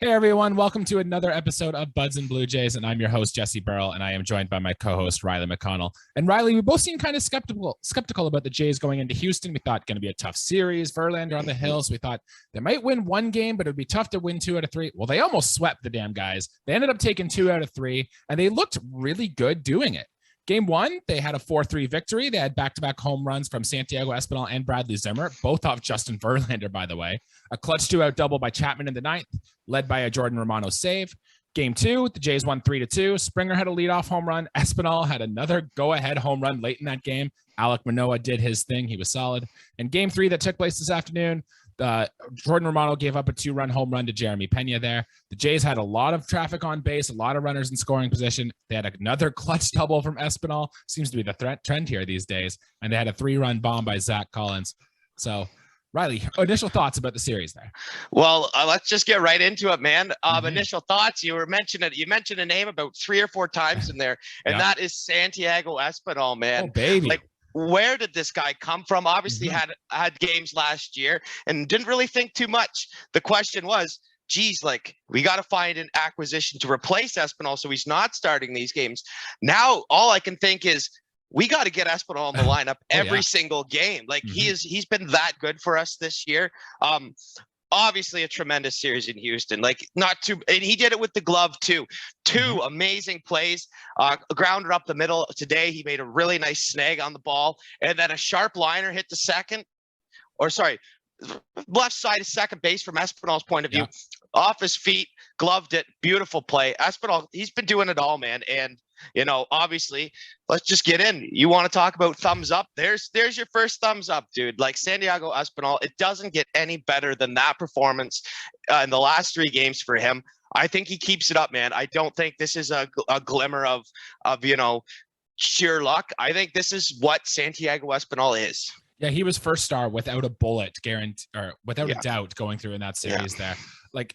Hey everyone, welcome to another episode of Buds and Blue Jays, and I'm your host Jesse Burrell, and I am joined by my co-host Riley McConnell. And Riley, we both seem kind of skeptical about the Jays going into Houston. We thought going to be a tough series. Verlander on the hill, so we thought they might win one game, but it would be tough to win 2 out of 3. Well, they almost swept the damn guys. They ended up taking 2 out of 3, and they looked really good doing it. Game 1, they had a 4-3 victory. They had back-to-back home runs from Santiago Espinal and Bradley Zimmer, both off Justin Verlander, by the way. A clutch 2-out double by Chapman in the 9th, led by a Jordan Romano save. Game 2, the Jays won 3-2. Springer had a leadoff home run. Espinal had another go-ahead home run late in that game. Alek Manoah did his thing. He was solid. And Game 3 that took place this afternoon, Jordan Romano gave up a 2-run home run to Jeremy Pena there. The Jays had a lot of traffic on base, a lot of runners in scoring position. They had another clutch double from Espinal. Seems to be the trend here these days. And they had a 3-run bomb by Zach Collins. So, Riley, initial thoughts about the series there? Well, let's just get right into it, man. Initial thoughts. You mentioned a name about 3 or 4 times in there, and that is Santiago Espinal, man. Oh, baby. Where did this guy come from? Obviously had games last year and didn't really think too much. The question was, geez, we got to find an acquisition to replace Espinal so he's not starting these games. Now, all I can think is we got to get Espinal in the lineup every single game. He's been that good for us this year. Obviously a tremendous series in Houston, and he did it with the glove too. 2 amazing plays, grounder up the middle. Today he made a really nice snag on the ball, and then a sharp liner hit the left side of second base from Espinal's point of view, off his feet, gloved it. Beautiful play. Espinal, he's been doing it all, man. And obviously, let's just get in. You want to talk about thumbs up? There's your first thumbs up, dude. Santiago Espinal, it doesn't get any better than that performance in the last 3 games for him. I think he keeps it up, man. I don't think this is a glimmer of sheer luck. I think this is what Santiago Espinal is. Yeah, he was first star without a bullet, without a doubt going through in that series there.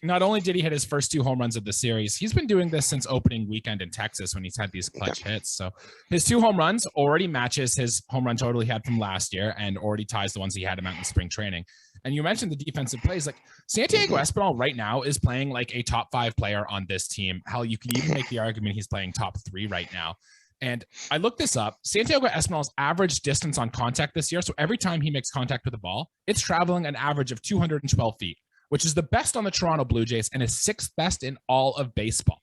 Not only did he hit his first 2 home runs of the series, he's been doing this since opening weekend in Texas when he's had these clutch hits. So his 2 home runs already matches his home run total he had from last year and already ties the ones he had him out in spring training. And you mentioned the defensive plays. Santiago Espinal right now is playing like a top 5 player on this team. Hell, you could even make the argument he's playing top 3 right now. And I looked this up. Santiago Espinal's average distance on contact this year, so every time he makes contact with the ball, it's traveling an average of 212 feet, which is the best on the Toronto Blue Jays and is 6th best in all of baseball.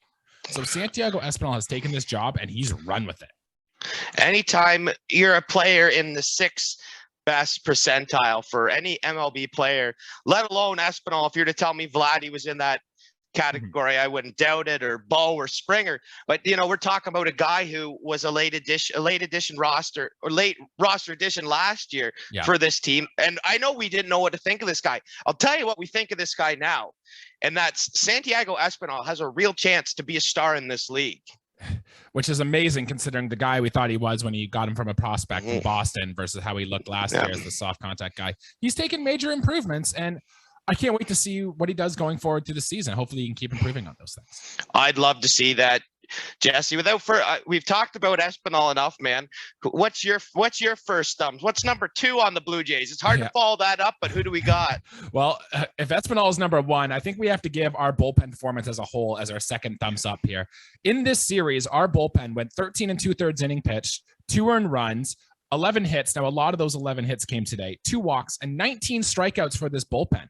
So Santiago Espinal has taken this job and he's run with it. Anytime you're a player in the 6th best percentile for any MLB player, let alone Espinal, if you're to tell me Vladdy was in that category, I wouldn't doubt it, or Bo or Springer. But we're talking about a guy who was a late roster addition last year for this team. And I know we didn't know what to think of this guy. I'll tell you what we think of this guy now, and that's Santiago Espinal has a real chance to be a star in this league. Which is amazing considering the guy we thought he was when he got him from a prospect from Boston versus how he looked last year as the soft contact guy. He's taken major improvements, and I can't wait to see what he does going forward through the season. Hopefully he can keep improving on those things. I'd love to see that, Jesse. We've talked about Espinal enough, man. What's your first thumbs? What's number 2 on the Blue Jays? It's hard to follow that up, but who do we got? Well, if Espinal is number 1, I think we have to give our bullpen performance as a whole as our second thumbs up here. In this series, our bullpen went 13 2/3 inning pitched, 2 earned runs, 11 hits. Now, a lot of those 11 hits came today, 2 walks, and 19 strikeouts for this bullpen.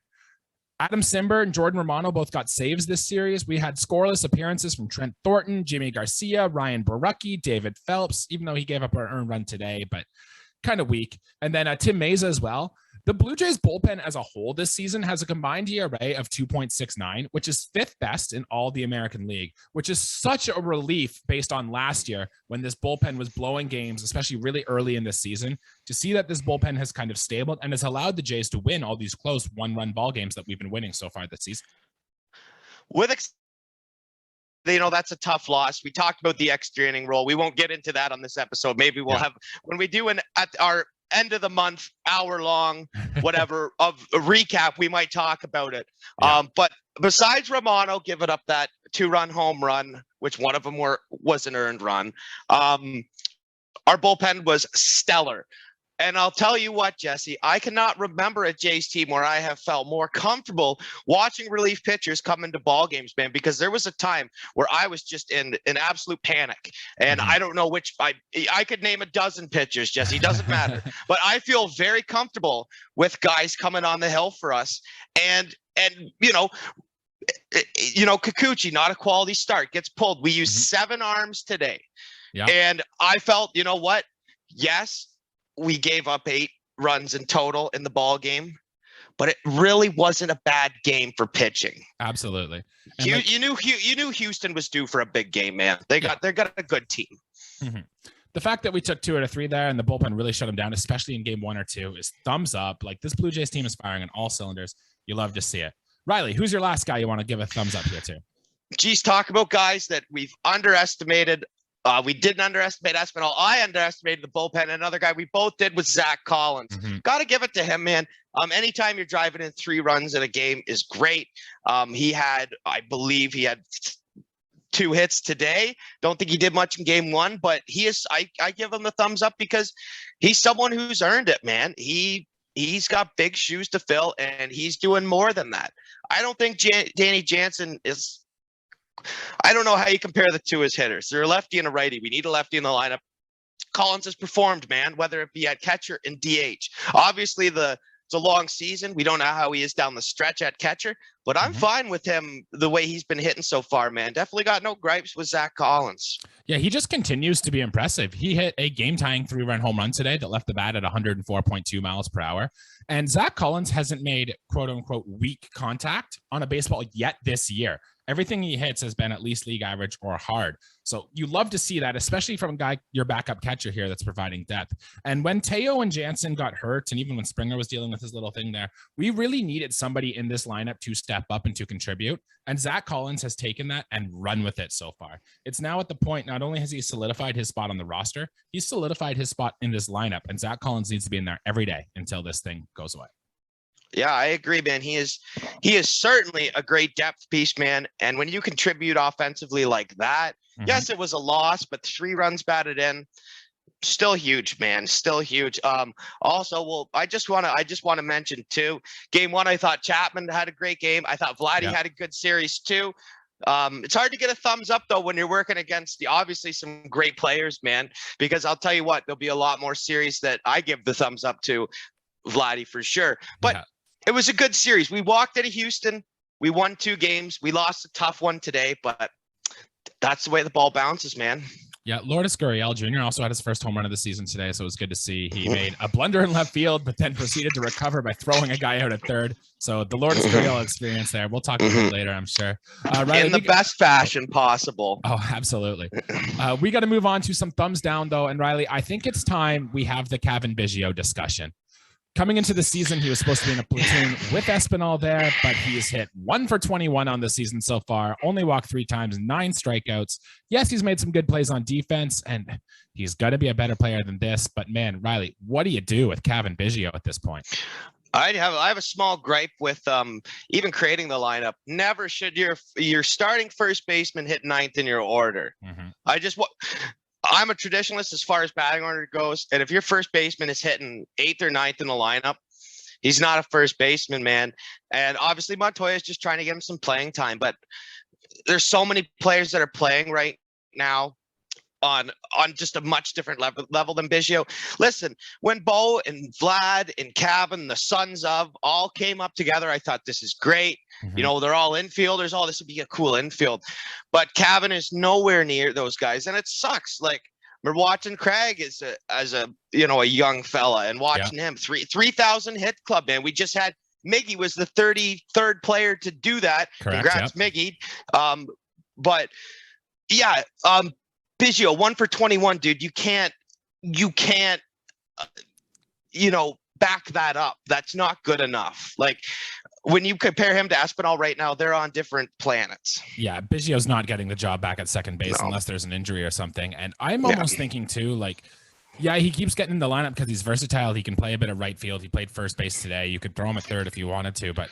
Adam Cimber and Jordan Romano both got saves this series. We had scoreless appearances from Trent Thornton, Jimmy Garcia, Ryan Borucki, David Phelps, even though he gave up an earned run today, but kind of weak. And then Tim Meza as well. The Blue Jays bullpen as a whole this season has a combined ERA of 2.69, which is 5th best in all the American League, which is such a relief based on last year when this bullpen was blowing games, especially really early in this season. To see that this bullpen has kind of stabled and has allowed the Jays to win all these close 1-run ball games that we've been winning so far this season. That's a tough loss. We talked about the extra inning rule. We won't get into that on this episode. Maybe we'll have, when we do at our end of the month, hour-long, whatever, of a recap, we might talk about it. But besides Romano giving up that 2-run home run, which one of them was an earned run, our bullpen was stellar. And I'll tell you what, Jesse, I cannot remember a Jays team where I have felt more comfortable watching relief pitchers come into ball games, man, because there was a time where I was just in an absolute panic. And I don't know which I could name a dozen pitchers, Jesse, doesn't matter. But I feel very comfortable with guys coming on the hill for us. And Kikuchi, not a quality start, gets pulled. We used 7 arms today. Yeah. And I felt, you know what? Yes, we gave up 8 runs in total in the ball game, but it really wasn't a bad game for pitching. Absolutely. You knew Houston was due for a big game, man. They got a good team. Mm-hmm. The fact that we took 2 out of 3 there and the bullpen really shut them down, especially in game 1 or 2, is thumbs up. Like, this Blue Jays team is firing on all cylinders. You love to see it. Riley, who's your last guy you want to give a thumbs up here to? Geez, talk about guys that we've underestimated. We didn't underestimate Espinal. I underestimated the bullpen. Another guy we both did was Zach Collins. Got to give it to him, man. Anytime you're driving in 3 runs in a game is great. I believe he had 2 hits today. Don't think he did much in game 1, but I give him the thumbs up because he's someone who's earned it, man. He's got big shoes to fill, and he's doing more than that. I don't think Danny Jansen is. I don't know how you compare the 2 as hitters. They're a lefty and a righty. We need a lefty in the lineup. Collins has performed, man, whether it be at catcher and DH. Obviously, it's a long season. We don't know how he is down the stretch at catcher, but I'm fine with him the way he's been hitting so far, man. Definitely got no gripes with Zach Collins. Yeah, he just continues to be impressive. He hit a game-tying 3-run home run today that left the bat at 104.2 miles per hour. And Zach Collins hasn't made quote-unquote weak contact on a baseball yet this year. Everything he hits has been at least league average or hard. So you love to see that, especially from a guy, your backup catcher here, that's providing depth. And when Teo and Jansen got hurt, and even when Springer was dealing with his little thing there, we really needed somebody in this lineup to step up and to contribute. And Zach Collins has taken that and run with it so far. It's now at the point, not only has he solidified his spot on the roster, he's solidified his spot in this lineup. And Zach Collins needs to be in there every day until this thing goes away. Yeah, I agree, man. He is certainly a great depth piece, man. And when you contribute offensively like that, yes, it was a loss, but 3 runs batted in, still huge, man. Still huge. Also, I just want to mention too, game 1, I thought Chapman had a great game. I thought Vladdy had a good series too. It's hard to get a thumbs up though when you're working against obviously some great players, man, because I'll tell you what, there'll be a lot more series that I give the thumbs up to Vladdy for sure. But it was a good series. We walked into Houston. We won 2 games. We lost a tough one today, but that's the way the ball bounces, man. Yeah, Lourdes Gurriel Jr. also had his first home run of the season today, so it was good to see. He made a blunder in left field, but then proceeded to recover by throwing a guy out at third. So the Lourdes Gurriel experience there. We'll talk about it later, I'm sure. Riley, in the best fashion possible. Oh, absolutely. We got to move on to some thumbs down, though. And Riley, I think it's time we have the Cavan Biggio discussion. Coming into the season, he was supposed to be in a platoon with Espinal there, but he's hit 1 for 21 on the season so far, only walked 3 times, 9 strikeouts. Yes, he's made some good plays on defense, and he's got to be a better player than this. But man, Riley, what do you do with Cavan Biggio at this point? I have a small gripe with even creating the lineup. Never should your starting first baseman hit 9th in your order. I'm a traditionalist as far as batting order goes. And if your first baseman is hitting 8th or 9th in the lineup, he's not a first baseman, man. And obviously Montoya is just trying to get him some playing time. But there's so many players that are playing right now on just a much different level than Biggio. Listen, when Bo and Vlad and Cavan, the sons of, all came up together, I thought this is great. You know, they're all infielders. Oh, this would be a cool infield. But Cavan is nowhere near those guys, and it sucks. Like, we're watching Craig as a young fella, and watching him 3,000 hit club, man. We just had Miggy was the 33rd player to do that. Correct, Congrats, Miggy. But yeah, Biggio 1 for 21, dude. You can't back that up. That's not good enough. Like, when you compare him to Espinal right now, they're on different planets. Yeah, Biggio's not getting the job back at second base unless there's an injury or something. And I'm almost thinking too, like, Yeah, he keeps getting in the lineup because he's versatile. He can play a bit of right field. He played first base today. You could throw him at third if you wanted to, but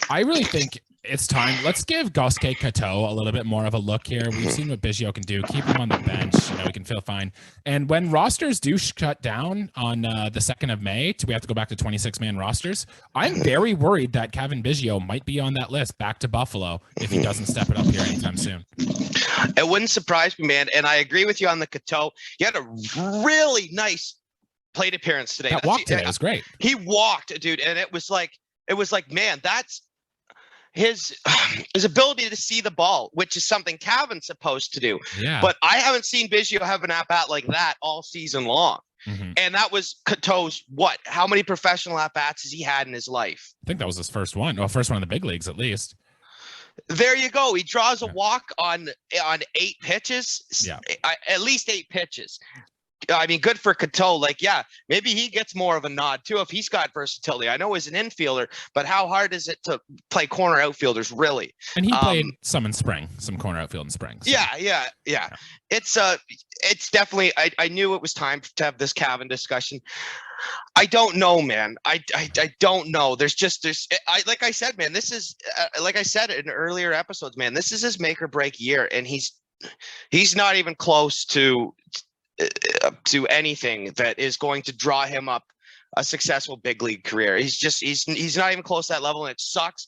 I really think it's time. Let's give Gosuke Kato a little bit more of a look here. We've seen what Biggio can do. Keep him on the bench. He can feel fine. And when rosters do shut down on the 2nd of May, we have to go back to 26-man rosters. I'm very worried that Kevin Biggio might be on that list back to Buffalo if he doesn't step it up here anytime soon. It wouldn't surprise me, man. And I agree with you on the Kato. He had a really nice plate appearance today. That walk today was great. He walked, dude, and it was like, man, that's his ability to see the ball, which is something Cavan's supposed to do. Yeah. But I haven't seen Biggio have an at-bat like that all season long. Mm-hmm. And that was Kato's what? How many professional at-bats has he had in his life? I think that was his first one. Well, first one in the big leagues, at least. There you go. He draws a walk on 8 pitches. Yeah. At least 8 pitches. I mean, good for Kato. Like, yeah, maybe he gets more of a nod too if he's got versatility. I know he's an infielder, but how hard is it to play corner outfielders, really? And he played some in spring, some corner outfield in spring. So. Yeah. It's definitely. I knew it was time to have this Cavan discussion. I don't know, man. I don't know. Like I said, man, this is like I said in earlier episodes, man, this is his make or break year. And he's not even close to anything that is going to draw him up a successful big league career. He's not even close to that level. And it sucks.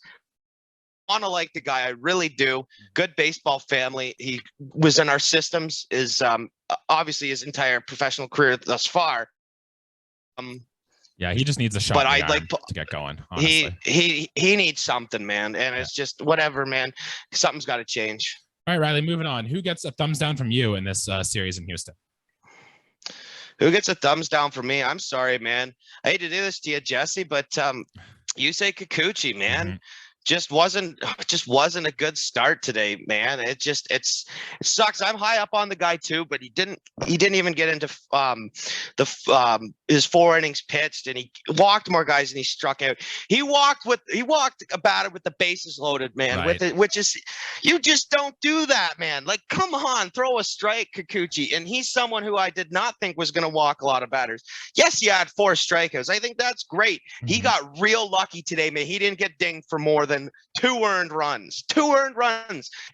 I want to like the guy. I really do. Good baseball family. He was in our systems is obviously his entire professional career thus far. Yeah, he just needs a shot. But I'd like to get going. Honestly. He needs something, man, and it's just whatever, man. Something's got to change. All right, Riley. Moving on. Who gets a thumbs down from you in this series in Houston? Who gets a thumbs down from me? I'm sorry, man. I hate to do this to you, Jesse, but you say Kikuchi, man. Mm-hmm. Just wasn't a good start today, man. It sucks. I'm high up on the guy too, but he didn't even get into his 4 innings pitched, and he walked more guys than he struck out. He walked a batter with the bases loaded, man. Right. Which is you just don't do that, man. Like, come on, throw a strike, Kikuchi. And he's someone who I did not think was going to walk a lot of batters. Yes, he had 4 strikeouts. I think that's great. Mm-hmm. He got real lucky today, man. He didn't get dinged for more than 2 earned runs,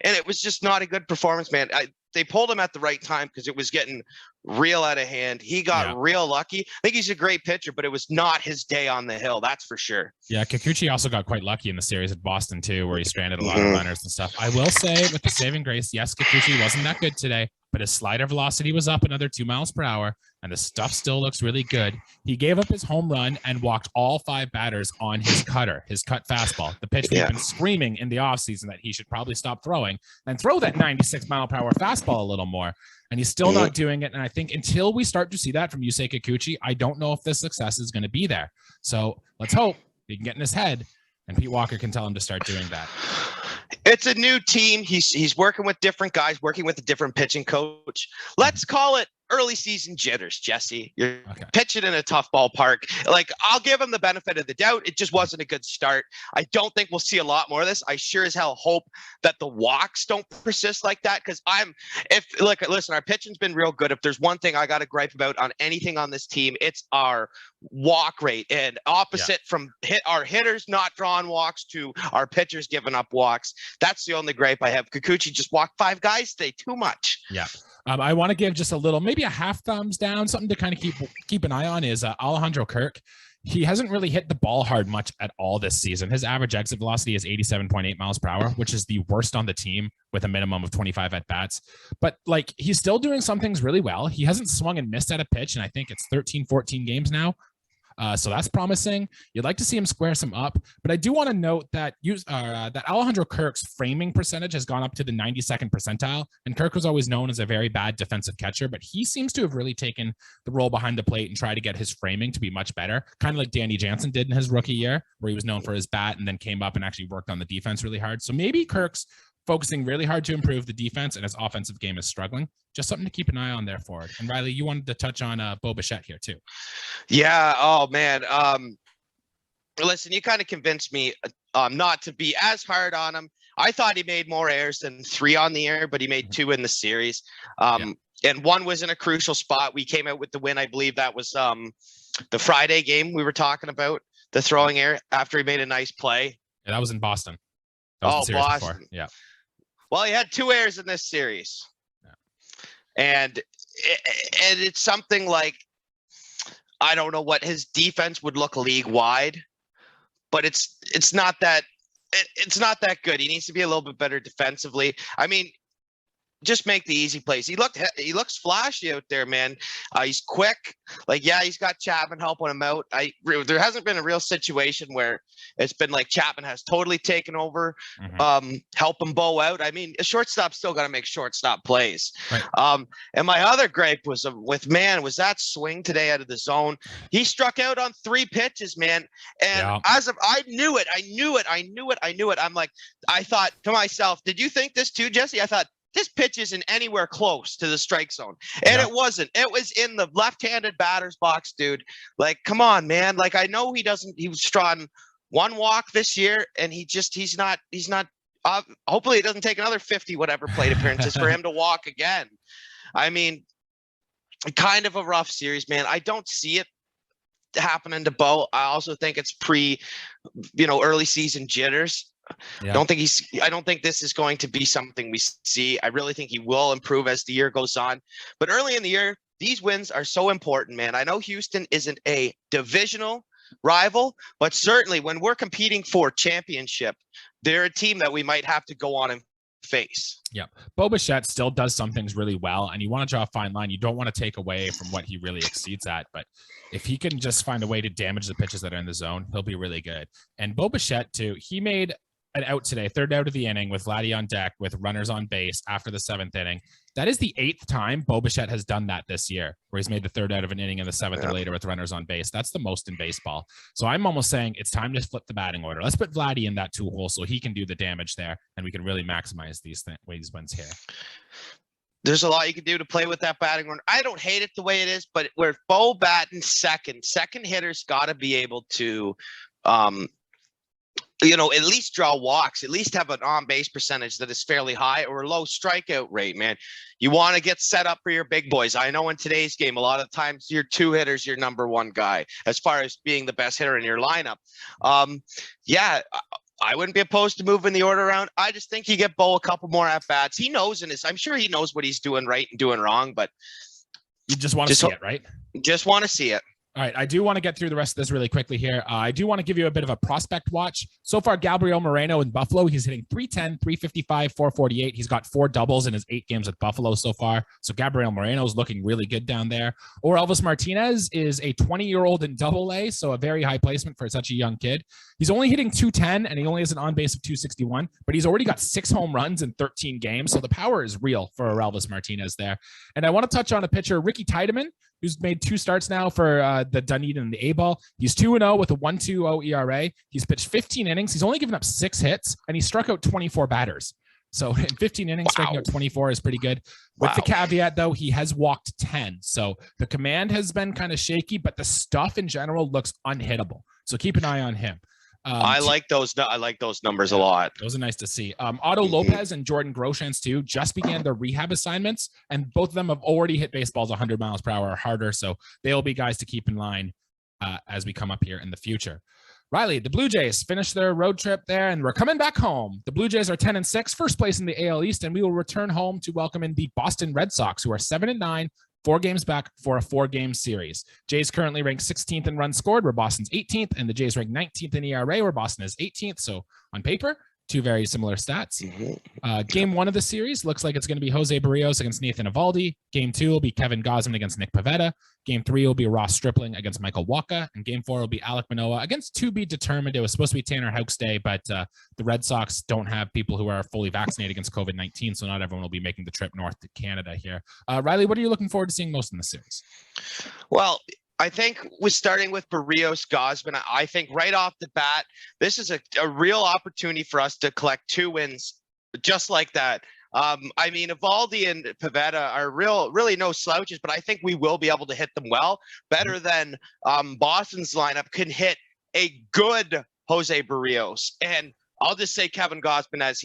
and it was just not a good performance, man. They pulled him at the right time because it was getting real out of hand. He got real lucky. I think he's a great pitcher, but it was not his day on the hill. That's for sure. Yeah, Kikuchi also got quite lucky in the series at Boston too, where he stranded a lot of runners and stuff. I will say, with the saving grace, yes, Kikuchi wasn't that good today, but his slider velocity was up another 2 miles per hour, and the stuff still looks really good. He gave up his home run and walked all 5 batters on his cutter, his cut fastball, the pitch we've been screaming in the offseason that he should probably stop throwing and throw that 96 mile per hour fastball a little more. And he's still not doing it. And I think until we start to see that from Yusei Kikuchi, I don't know if the success is going to be there. So let's hope he can get in his head and Pete Walker can tell him to start doing that. It's a new team. He's working with different guys, working with a different pitching coach. Let's call it early season jitters, Jesse. You're pitching in a tough ballpark. Like, I'll give him the benefit of the doubt. It just wasn't a good start. I don't think we'll see a lot more of this. I sure as hell hope that the walks don't persist like that, because listen, our pitching's been real good. If there's one thing I got to gripe about on anything on this team, it's our walk rate, and opposite from our hitters not drawing walks to our pitchers giving up walks. That's the only gripe I have. Kikuchi just walked 5 guys today, too much. Yeah. I want to give just a little, maybe a half thumbs down. Something to kind of keep an eye on is Alejandro Kirk. He hasn't really hit the ball hard much at all this season. His average exit velocity is 87.8 miles per hour, which is the worst on the team with a minimum of 25 at bats. But like, he's still doing some things really well. He hasn't swung and missed at a pitch, and I think it's 13, 14 games now. So that's promising. You'd like to see him square some up, but I do want to note that that Alejandro Kirk's framing percentage has gone up to the 92nd percentile, and Kirk was always known as a very bad defensive catcher, but he seems to have really taken the role behind the plate and tried to get his framing to be much better, kind of like Danny Jansen did in his rookie year, where he was known for his bat and then came up and actually worked on the defense really hard. So maybe Kirk's focusing really hard to improve the defense, and his offensive game is struggling. Just something to keep an eye on there for it. And Riley, you wanted to touch on Bo Bichette here too. Yeah. Oh man. Listen, you kind of convinced me not to be as hard on him. I thought he made more errors than 3 on the air, but he made 2 in the series. and one was in a crucial spot. We came out with the win. I believe that was the Friday game we were talking about, the throwing error after he made a nice play. Yeah, that was in Boston. That was the series Boston. Before. Yeah. Well, he had 2 errors in this series. Yeah. And it's something like, I don't know what his defense would look league wide, but it's not that good. He needs to be a little bit better defensively. I mean, just make the easy plays. He looks flashy out there, man. He's quick. Like, yeah, he's got Chapman helping him out. There hasn't been a real situation where it's been like Chapman has totally taken over, helping Bo out. I mean, a shortstop's still got to make shortstop plays. Right. And my other gripe was was that swing today out of the zone. He struck out on 3 pitches, man. And I knew it. I'm like, I thought to myself, did you think this too, Jesse? I thought, this pitch isn't anywhere close to the strike zone. And it wasn't. It was in the left-handed batter's box, dude. Like, come on, man. Like, I know he was strong 1 walk this year, and he's not, hopefully it doesn't take another 50 whatever plate appearances for him to walk again. I mean, kind of a rough series, man. I don't see it happening to Bo. I also think it's early season jitters. Yeah. I don't think this is going to be something we see. I really think he will improve as the year goes on. But early in the year, these wins are so important, man. I know Houston isn't a divisional rival, but certainly when we're competing for championship, they're a team that we might have to go on and face. Yeah. Bo Bichette still does some things really well, and you want to draw a fine line. You don't want to take away from what he really exceeds at, but if he can just find a way to damage the pitches that are in the zone, he'll be really good. And Bo Bichette, too, he made an out today, 3rd out of the inning with Vladdy on deck with runners on base after the 7th inning. That is the 8th time Bo Bichette has done that this year, where he's made the 3rd out of an inning in the 7th or later with runners on base. That's the most in baseball. So I'm almost saying it's time to flip the batting order. Let's put Vladdy in that 2 hole so he can do the damage there, and we can really maximize these wins here. There's a lot you can do to play with that batting order. I don't hate it the way it is, but where Bo batting second hitters got to be able to at least draw walks, at least have an on-base percentage that is fairly high or a low strikeout rate, man. You want to get set up for your big boys. I know in today's game, a lot of times your 2 hitters, your number 1 guy, as far as being the best hitter in your lineup. I wouldn't be opposed to moving the order around. I just think you get Bo a couple more at-bats. He knows, I'm sure he knows what he's doing right and doing wrong, but you just want to see it, right? Just want to see it. All right, I do want to get through the rest of this really quickly here. I do want to give you a bit of a prospect watch. So far, Gabriel Moreno in Buffalo, he's hitting 310, 355, 448. He's got 4 doubles in his 8 games with Buffalo so far. So Gabriel Moreno is looking really good down there. Or Elvis Martinez is a 20-year-old in Double-A, so a very high placement for such a young kid. He's only hitting 210, and he only has an on-base of 261, but he's already got 6 home runs in 13 games, so the power is real for Elvis Martinez there. And I want to touch on a pitcher, Ricky Tiedemann, who's made 2 starts now for the Dunedin and the A-ball. He's 2-0 with a 1.20 ERA. He's pitched 15 innings. He's only given up 6 hits, and he struck out 24 batters. So in 15 innings, striking out 24 is pretty good. With the caveat, though, he has walked 10. So the command has been kind of shaky, but the stuff in general looks unhittable. So keep an eye on him. I like those numbers a lot. Those are nice to see. Otto Lopez and Jordan Groshans too just began their rehab assignments, and both of them have already hit baseballs 100 miles per hour or harder. So they'll be guys to keep in line as we come up here in the future. Riley, the Blue Jays finished their road trip there, and we're coming back home. The Blue Jays are 10-6, first place in the AL East, and we will return home to welcome in the Boston Red Sox, who are 7-9. 4 games back for a 4-game series. Jays currently ranked 16th in runs scored, where Boston's 18th, and the Jays ranked 19th in ERA, where Boston is 18th. So on paper, 2 very similar stats. Game 1 of the series looks like it's going to be Jose Barrios against Nathan Eovaldi. Game 2 will be Kevin Gausman against Nick Pivetta. Game 3 will be Ross Stripling against Michael Wacha. And Game 4 will be Alek Manoah against to be determined. It was supposed to be Tanner Houck's day, but the Red Sox don't have people who are fully vaccinated against COVID-19, so not everyone will be making the trip north to Canada here. Riley, what are you looking forward to seeing most in the series? Well, I think we're starting with Barrios Gausman. I think right off the bat, this is a real opportunity for us to collect 2 wins just like that. I mean, Eovaldi and Pivetta are really no slouches, but I think we will be able to hit them well, better than Boston's lineup can hit a good Jose Barrios. And I'll just say Kevin Gausman, as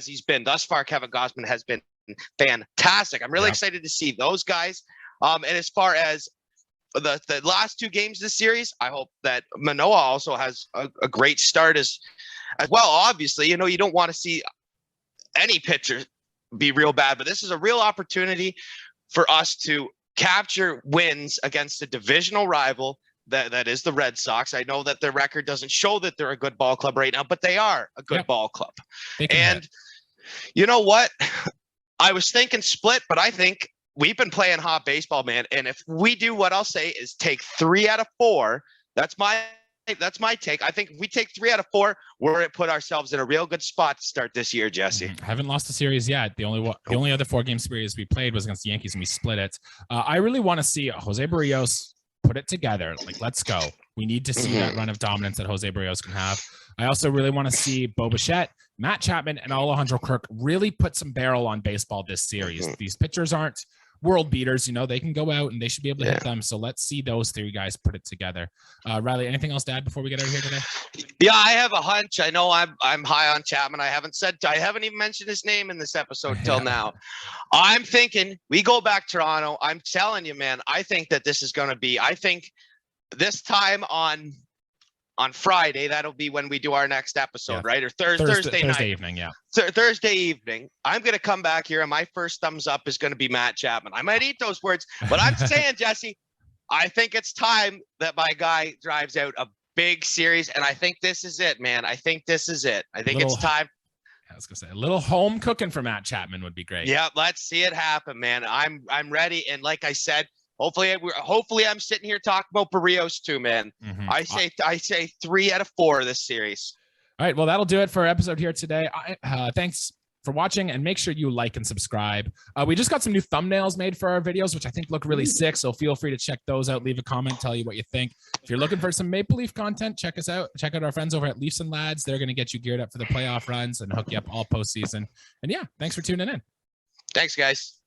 he's been thus far, Kevin Gausman has been fantastic. I'm really excited to see those guys. And as far as the last two games of the series, I hope that Manoah also has a great start as well. Obviously, you don't want to see any pitcher be real bad, but this is a real opportunity for us to capture wins against a divisional rival that is the Red Sox. I know that their record doesn't show that they're a good ball club right now, but they are a good ball club. And you know what? I was thinking split, but I think we've been playing hot baseball, man. And if we do, what I'll say is take 3 out of 4. That's my take. I think if we take 3 out of 4, we're going to put ourselves in a real good spot to start this year, Jesse. Haven't lost a series yet. The only other 4-game series we played was against the Yankees, and we split it. I really want to see Jose Barrios put it together. Like, let's go. We need to see that run of dominance that Jose Barrios can have. I also really want to see Bichette, Matt Chapman, and Alejandro Kirk really put some barrel on baseball this series. These pitchers aren't world beaters, they can go out and they should be able to hit them. So let's see those 3 guys put it together. Riley, anything else to add before we get out of here today? Yeah, I have a hunch. I know I'm high on Chapman. I haven't even mentioned his name in this episode till now. I'm thinking we go back to Toronto. I'm telling you, man, I think that this is going to be, I think this time on Friday, that'll be when we do our next episode, right? Or Thursday night. Evening, yeah. Thursday evening, I'm going to come back here, and my first thumbs up is going to be Matt Chapman. I might eat those words, but I'm saying, Jesse, I think it's time that my guy drives out a big series, and I think this is it, man. I think this is it. I think it's time. I was going to say, a little home cooking for Matt Chapman would be great. Yeah, let's see it happen, man. I'm ready, and like I said, hopefully I'm sitting here talking about Barrios too, man. I say 3 out of 4 this series. All right. Well, that'll do it for our episode here today. Thanks for watching, and make sure you like and subscribe. We just got some new thumbnails made for our videos, which I think look really sick. So feel free to check those out. Leave a comment, tell you what you think. If you're looking for some Maple Leaf content, check us out. Check out our friends over at Leafs and Lads. They're going to get you geared up for the playoff runs and hook you up all postseason. And yeah, thanks for tuning in. Thanks, guys.